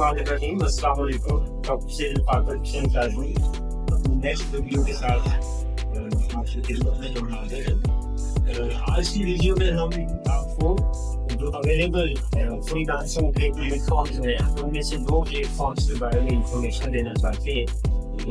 बिस्मिल्लाहिर्रहमानिर्रहीम, अस्सलाम वालेकुम। डॉक्टर सैयद फातर हुसैन काज़मी अपनी नेक्स्ट वीडियो के साथ आपकी खिदमत में हम हाजिर हैं। आज की वीडियो में हम आपको जो अवेलेबल फ्रीलांसिंग के प्लेटफॉर्म्स हैं उनमें से दो प्लेटफॉर्म्स के बारे में इंफॉर्मेशन देना चाहते हैं। एक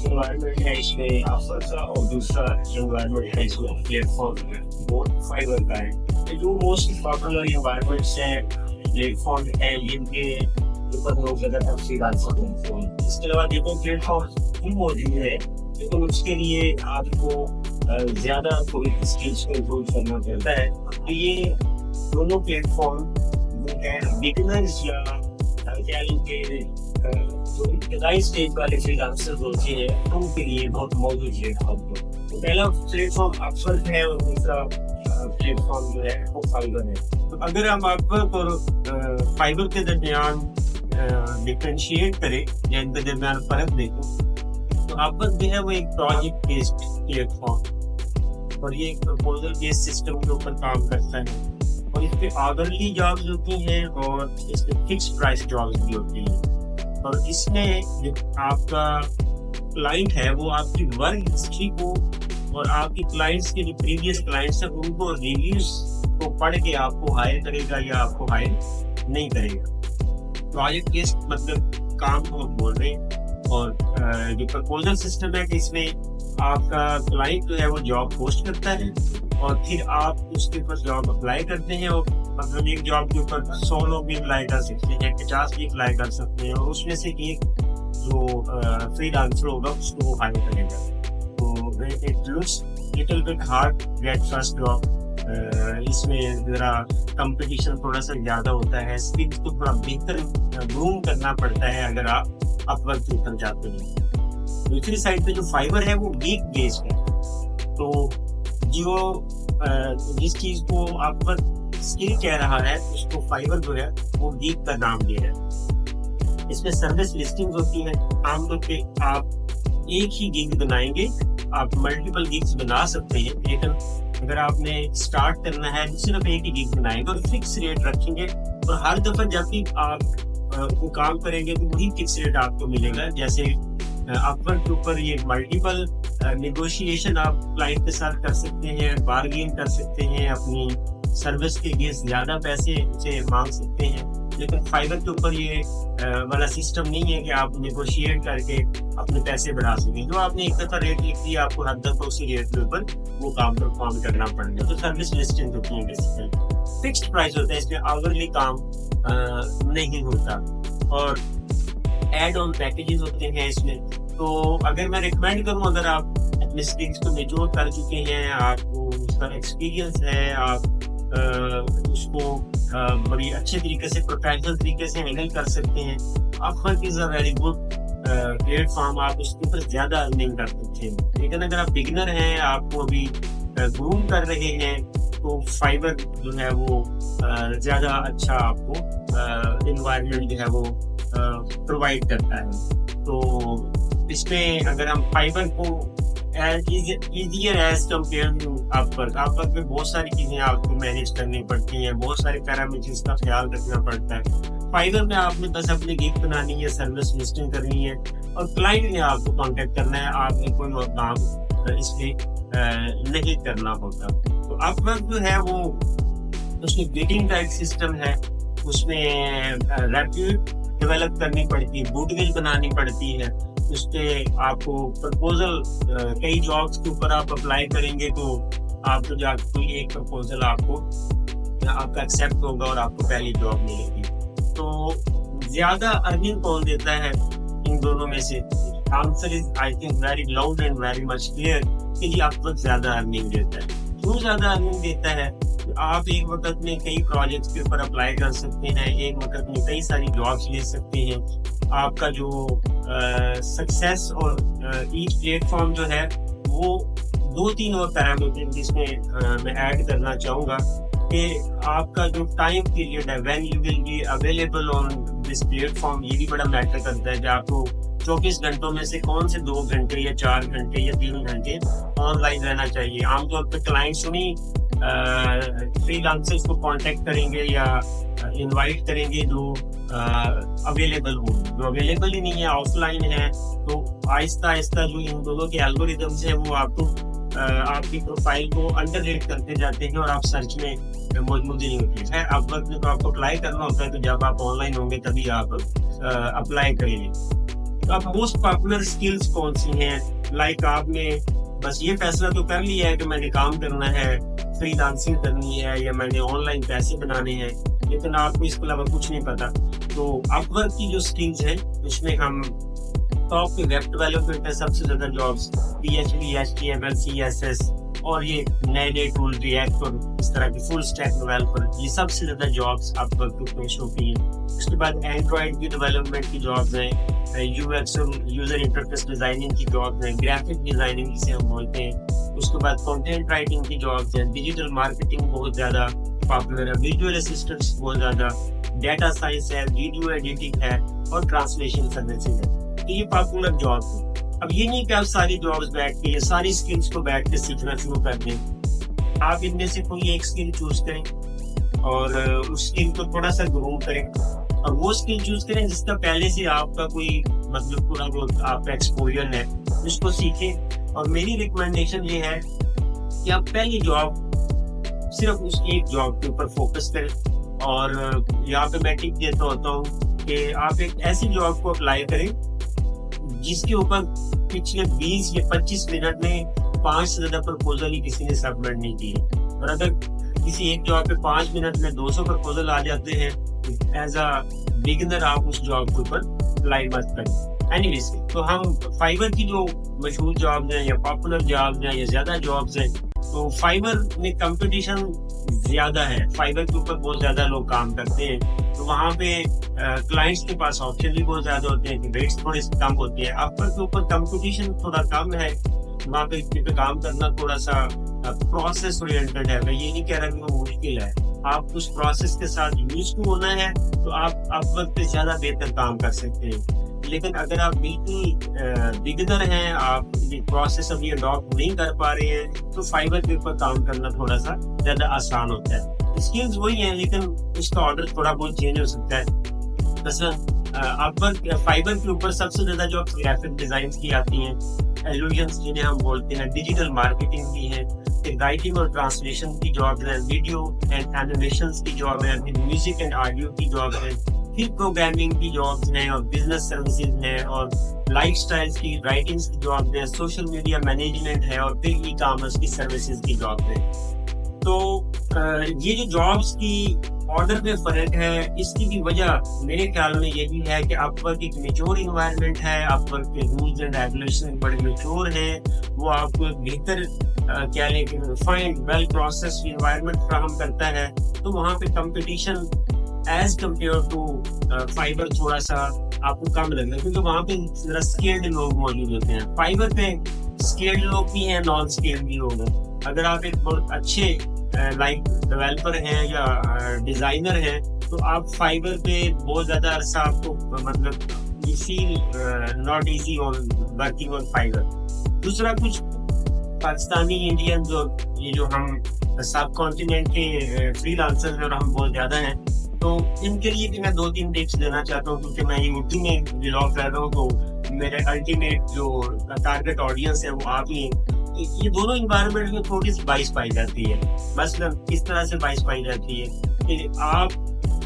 एनवायरनमेंट है इसमें आफर का और दूसरा एनवायरनमेंट है इसमें प्लेटफॉर्म है वो फाइबर का है। जो मोस्ट पॉपुलर एनवायरनमेंट्स हैं प्लेटफॉर्म है जिनके ऊपर लोग ज़्यादा फ्रीलांसिंग करते हैं। इसके अलावा देखो प्लेटफॉर्म भी मौजूद है लेकिन उसके लिए आपको ज़्यादा कोई स्किल्स को इम्प्रूव करना पड़ता है। तो ये दोनों प्लेटफॉर्म जो है बिगिनर्स या कह लें कि जो इब्तदाई स्टेज वाले फ्रीलांसर्स होते हैं उनके लिए बहुत मौजूद है। तो पहला प्लेटफॉर्म अपवर्क है और दूसरा प्लेटफॉर्म जो है वो फाइबर है। तो अगर हम अपवर्क और फाइबर के दरमियान डिफरेंशिएट करें या इनके दरमियान फ़र्क देखें तो अपवर्क जो है वो एक प्रोजेक्ट बेस्ड प्लेटफॉर्म और ये एक प्रपोजल बेस्ड सिस्टम के ऊपर काम करता है और इस पे आवरली जॉब्स होती हैं और इस पे फिक्स प्राइस जॉब्स भी होती हैं। और इसमें जो आपका क्लाइंट है वो आपकी वर्क हिस्ट्री को और आपकी क्लाइंट्स के जो प्रीवियस क्लाइंट्स हैं उनको रिव्यूज को पढ़ के आपको हायर करेगा या आपको हायर नहीं करेगा। प्रोजेक्ट बेस्ड मतलब काम को बोल रहे हैं। और जो प्रपोजल सिस्टम है कि इसमें आपका क्लाइंट जो है वो जॉब पोस्ट करता है और फिर आप उसके ऊपर जॉब अप्लाई करते हैं और मतलब एक जॉब के ऊपर 100 लोग भी अप्लाई कर सकते हैं, 50 भी अप्लाई कर सकते हैं और उसमें से एक जो फ्रीलांसर होगा उसको वो हायर करेगा। तो it looks little bit hard get first job. इसमें ज़रा कंपटीशन थोड़ा सा ज़्यादा होता है, स्किल्स को थोड़ा बेहतर ग्रूम करना पड़ता है अगर आप अपवर्क के ऊपर जाते हैं। दूसरी साइड पे जो फाइबर है वो वीक बेस्ड है। तो जो जिस चीज़ को अपवर्क स्किल कह रहा है उसको फाइबर जो है वो वीक का नाम दे रहा है। इसमें सर्विस लिस्टिंग्स होती है। आमतौर पे आप एक ही गिग बनाएंगे, आप मल्टीपल गिग्स बना सकते हैं लेकिन अगर आपने स्टार्ट करना है सिर्फ एक ही गिग बनाएंगे और फिक्स रेट रखेंगे और हर दफ़ा जब भी आप वो काम करेंगे तो वही फिक्स रेट आपको मिलेगा। जैसे अपवर्क के ऊपर ये मल्टीपल नेगोशिएशन आप क्लाइंट के साथ कर सकते हैं, बार्गेन कर सकते हैं, अपनी सर्विस के लिए ज़्यादा पैसे से मांग सकते हैं। लेकिन फाइबर के ऊपर ये वाला सिस्टम नहीं है कि आप नेगोशिएट करके अपने पैसे बढ़ा सकें। जो आपने एक दफ़ा रेट लिख दिया आपको हर दफ़ा उसी रेट के ऊपर वो काम परफॉर्म करना पड़ेगा। तो सर्विस लिस्टिंग होती है बेसिकली, फिक्स्ड प्राइस होता है, इसमें आवरली काम नहीं होता और एड ऑन पैकेजेस होते हैं इसमें। तो अगर मैं रिकमेंड करूं, अगर आप अपने स्किल्स को मेच्योर कर चुके हैं, आपको उसका एक्सपीरियंस है, आप उसको बड़ी अच्छे तरीके से प्रोफेशनल तरीके से हैंडल कर सकते हैं, Upwork is a very good platform. आप उसके ऊपर ज़्यादा अर्निंग कर सकते हैं। लेकिन अगर आप बिगिनर हैं, आपको अभी ग्रूम कर रहे हैं तो फाइबर जो है वो ज़्यादा अच्छा आपको इन्वायरमेंट जो है वो प्रोवाइड करता है। तो इसमें अगर हम फाइबर को easier as compared to Upwork में बहुत सारी चीज़ें आपको मैनेज करनी पड़ती हैं, बहुत सारे पैरामीटर्स का ख्याल रखना पड़ता है। फाइबर में आपने बस अपनी गिग बनानी है, सर्विस लिस्टिंग करनी है और क्लाइंट ने आपको कांटेक्ट करना है, आपने कोई और काम इसलिए नहीं करना होता। तो अपवर्क जो है वो उसमें बिडिंग का एक सिस्टम है, उसमें रेप्यूट डेवलप करनी पड़ती है, गुडविल बनानी पड़ती है, उस पर आपको प्रपोजल कई जॉब्स के ऊपर आप अप्लाई करेंगे तो आपको जाकर कोई एक प्रपोजल आपका एक्सेप्ट होगा और आपको पहली जॉब मिलेगी। तो ज़्यादा अर्निंग कौन देता है इन दोनों में से? Answer is I think very loud and very much clear कि जी अपवर्क ज़्यादा अर्निंग देता है। क्यों ज़्यादा अर्निंग देता है? आप एक वक्त में कई प्रोजेक्ट्स के ऊपर अप्लाई कर सकते हैं, एक वक्त में कई सारी जॉब्स ले सकते हैं। आपका जो सक्सेस और ईच प्लेटफॉर्म जो है वो 2-3 और पैरामीटर जिसमें मैं ऐड करना चाहूँगा कि आपका जो टाइम पीरियड है, when you will be available on this platform, ये भी बड़ा मैटर करता है कि आपको 24 घंटों में से कौन से 2 घंटे या 4 घंटे या 3 घंटे ऑनलाइन रहना चाहिए। आमतौर पर क्लाइंट्स उन्हीं फ्री लांसर्स को कांटेक्ट करेंगे या इनवाइट करेंगे जो अवेलेबल हो, जो अवेलेबल ही नहीं है, ऑफलाइन है, तो आहिस्ता आहिस्ता जो इन दोनों के एल्गोरिदम्स हैं वो आपको आपकी प्रोफाइल को अंडर रेट करते जाते हैं और आप सर्च में मौजूद नहीं होते हैं। अब वक्त में तो आपको अप्लाई करना होता है, तो जब आप ऑनलाइन होंगे तभी आप अप्लाई करेंगे। तो अब मोस्ट पॉपुलर स्किल्स कौन सी हैं? लाइक आपने बस ये फैसला तो कर लिया है कि मैंने काम करना है, फ्रीलांसिंग करनी है या मैंने ऑनलाइन पैसे बनाने हैं, लेकिन आपको इसके अलावा कुछ नहीं पता। तो अपवर्क की जो स्किल्स हैं उसमें हम टॉप के वेब डेवलपमेंट है सबसे ज्यादा जॉब्स, PHP, HTML, CSS और ये नए नए टूल रिएक्ट और इस तरह की फुल स्टैक डेवलपर, ये सबसे ज्यादा जॉब्स अपवर्क पे शो की हैं। उसके बाद एंड्रॉइड की डेवलपमेंट की जॉब्स हैं, UX और यूजर इंटरफेस डिजाइनिंग की जॉब्स हैं, ग्राफिक डिजाइनिंग जिसे हम बोलते हैं। उसके बाद कंटेंट राइटिंग की जॉब्स हैं, डिजिटल मार्केटिंग बहुत ज्यादा पॉपुलर है, विजुअल असिस्टेंट्स बहुत ज्यादा, डाटा साइंस है, वीडियो एडिटिंग है और ट्रांसलेशन सर्विसेज है। ये पॉपुलर जॉब है। अब ये नहीं कि आप सारी जॉब्स बैठ के ये सारी स्किल्स को बैठ के सीखना शुरू कर दें। आप इनमें से कोई एक स्किल चूज करें और उस स्किल को थोड़ा सा ग्रो करें और वो स्किल चूज करें जिसका पहले से आपका कोई मतलब पूरा वो आपका एक्सपोजर है, उसको सीखें। और मेरी रिकमेंडेशन ये है कि आप पहली जॉब सिर्फ उस एक जॉब के ऊपर फोकस करें। और यहाँ पे मैं टिप देता होता हूँ कि आप एक ऐसी जॉब को अप्लाई करें जिसके ऊपर पिछले 20 या 25 मिनट में 5 से ज्यादा प्रपोजल ही किसी ने सबमिट नहीं किए। और अगर किसी एक जॉब पे 5 मिनट में 200 प्रपोजल आ जाते हैं, एज अ बिगिनर आप उस जॉब के ऊपर अप्लाई मत करें। एनीवेज, तो हम फाइवर की जो मशहूर जॉब्स हैं या पॉपुलर जॉब्स हैं या ज्यादा जॉब्स हैं, तो फाइवर में कंपटीशन ज्यादा है, फाइवर के ऊपर बहुत ज्यादा लोग काम करते हैं, तो वहाँ पे क्लाइंट्स के पास ऑप्शन भी बहुत ज्यादा होते हैं, रेट्स थोड़े से कम होती है। अपवर्क के ऊपर कंपटीशन थोड़ा कम है, वहाँ पे काम करना थोड़ा सा प्रोसेस ओरिएंटेड है। मैं ये नहीं कह रहा कि वो मुश्किल है, आप उस प्रोसेस के साथ यूज टू होना है तो आप अपवर्क पे ज्यादा बेहतर काम कर सकते हैं। लेकिन अगर आप बिल्कुल बिगिनर हैं, आप प्रोसेस अभी अडॉप्ट नहीं कर पा रहे हैं, तो फाइवर के ऊपर काम करना थोड़ा सा ज्यादा आसान होता है। स्किल्स वही है लेकिन उसका ऑर्डर थोड़ा बहुत चेंज हो सकता है। अपवर्क फाइवर के ऊपर सबसे ज्यादा जो ग्राफिक डिजाइन की आती हैं, एल्यूजन्स जिन्हें हम बोलते हैं, डिजिटल मार्केटिंग की है, राइटिंग और ट्रांसलेशन की जॉब है, वीडियो एंड एनिमेशंस की जॉब है, म्यूजिक एंड ऑडियो की जॉब है, फिर प्रोग्रामिंग की जॉब्स हैं और बिजनेस सर्विसेज हैं और लाइफस्टाइल की राइटिंग्स की जॉब है, सोशल मीडिया मैनेजमेंट है और फिर ई कॉमर्स की सर्विसेज की जॉब है। तो ये जो जॉब्स की ऑर्डर में फर्क है, इसकी भी वजह मेरे ख्याल में यही है कि अपवर्क एक मैच्योर इन्वायरमेंट है, अपवर्क के रूल्स एंड रेगुलेशन बड़े मैच्योर हैं, वो आपको एक बेहतर क्या लें कि रिफाइंड वेल प्रोसेस्ड इन्वायरमेंट फ्राहम करता है। तो वहाँ पे competition as compared to Fiverr थोड़ा सा आपको कम लगता है, क्योंकि वहाँ पे जरा स्किल्ड लोग मौजूद होते हैं। फाइबर पे स्किल्ड लोग भी हैं, नॉन स्किल्ड भी लोग हैं। अगर आप एक बहुत अच्छे लाइक डेवलपर हैं या डिजाइनर हैं, तो आप फाइबर पे बहुत ज्यादा अरसा आपको मतलब you feel not easy on working on fibre. दूसरा, कुछ पाकिस्तानी इंडियन ये जो हम सब कॉन्टिनेंट के फ्रीलांसर्स हैं और हम बहुत ज्यादा हैं, तो इनके लिए भी मैं 2-3 टिप्स देना चाहता हूँ, क्योंकि मैं ये यूट्यूब में ब्लॉग कर रहा हूँ, तो मेरे अल्टीमेट जो टारगेट ऑडियंस है वो आप ही हैं। ये दोनों इन्वायरमेंट में थोड़ी सी बाइस पाई जाती है। मतलब इस तरह से बाइस पाई जाती है कि आप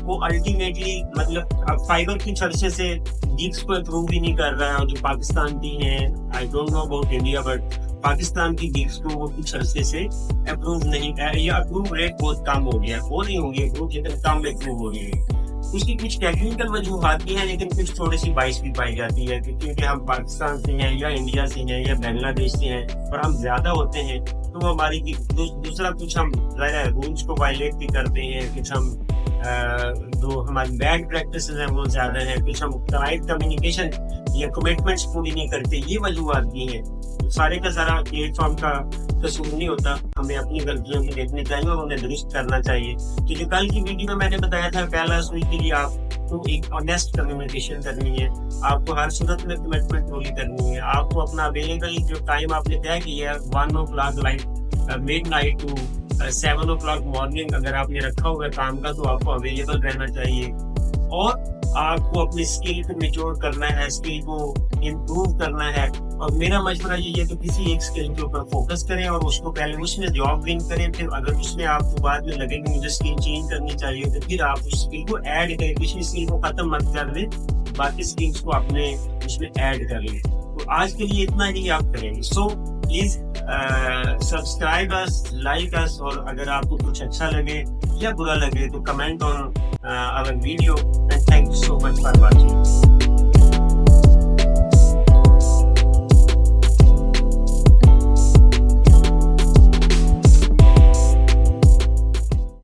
वो अल्टीमेटली मतलब अब फाइबर की चर्चे से गिग्स को अप्रूव ही नहीं कर रहा है, जो पाकिस्तान की हैं, I don't know about India, but Pakistan की गिग्स को वो कुछ अरसे से अप्रूव नहीं है, या अप्रूव रेट बहुत कम हो गया, वो नहीं होगी अप्रूव, लेकिन कम अप्रूव हो गई है। उसकी कुछ टेक्निकल वजूहात भी हैं, लेकिन कुछ थोड़ी सी बाइस भी पाई जाती है, क्योंकि हम पाकिस्तान से हैं या इंडिया से हैं या बांग्लादेश से हैं और हम ज्यादा होते हैं, तो वो हमारी दूसरा कुछ हम रूल्स को वायलेट भी करते हैं, कुछ हम जो हमारी बैड प्रैक्टिस हैं वो ज्यादा है, कुछ हम क्लाइंट कम्युनिकेशन या कमिटमेंट्स पूरी नहीं करते, ये वजूहात भी हैं। तो सारे का सारा प्लेटफॉर्म का कसूर नहीं होता, हमें अपनी गलतियों को देखनी चाहिए और उन्हें दुरुस्त करना चाहिए। तो जो कल की वीडियो में मैंने बताया था, पहला सुई के लिए आपको एक ऑनेस्ट कम्युनिकेशन करनी है, आपको हर सूरत में कमिटमेंट पूरी करनी है, आपको अपना अवेलेबल जो टाइम आपने तय किया है 1 o'clock like midnight to 7 o'clock morning अगर आपने रखा हुआ है काम का, तो आपको अवेलेबल रहना चाहिए। और आपको अपनी स्किल को मेच्योर करना है, स्किल को इम्प्रूव करना है। और मेरा मशवरा ये है कि किसी एक स्किल के ऊपर फोकस करें और उसको पहले उसमें जॉब ब्रिंग करें। फिर अगर उसमें आपको बाद में लगे कि मुझे स्किल चेंज करनी चाहिए, तो फिर आप उस स्किल को ऐड करें। किसी स्किल को खत्म मत कर दें, बाकी स्किल्स को अपने उसमें ऐड कर लें। तो आज के लिए इतना ही आप करेंगे। So please subscribe us, like us, और अगर आपको कुछ अच्छा लगे या बुरा लगे तो comment on our video, and thank you so much for watching.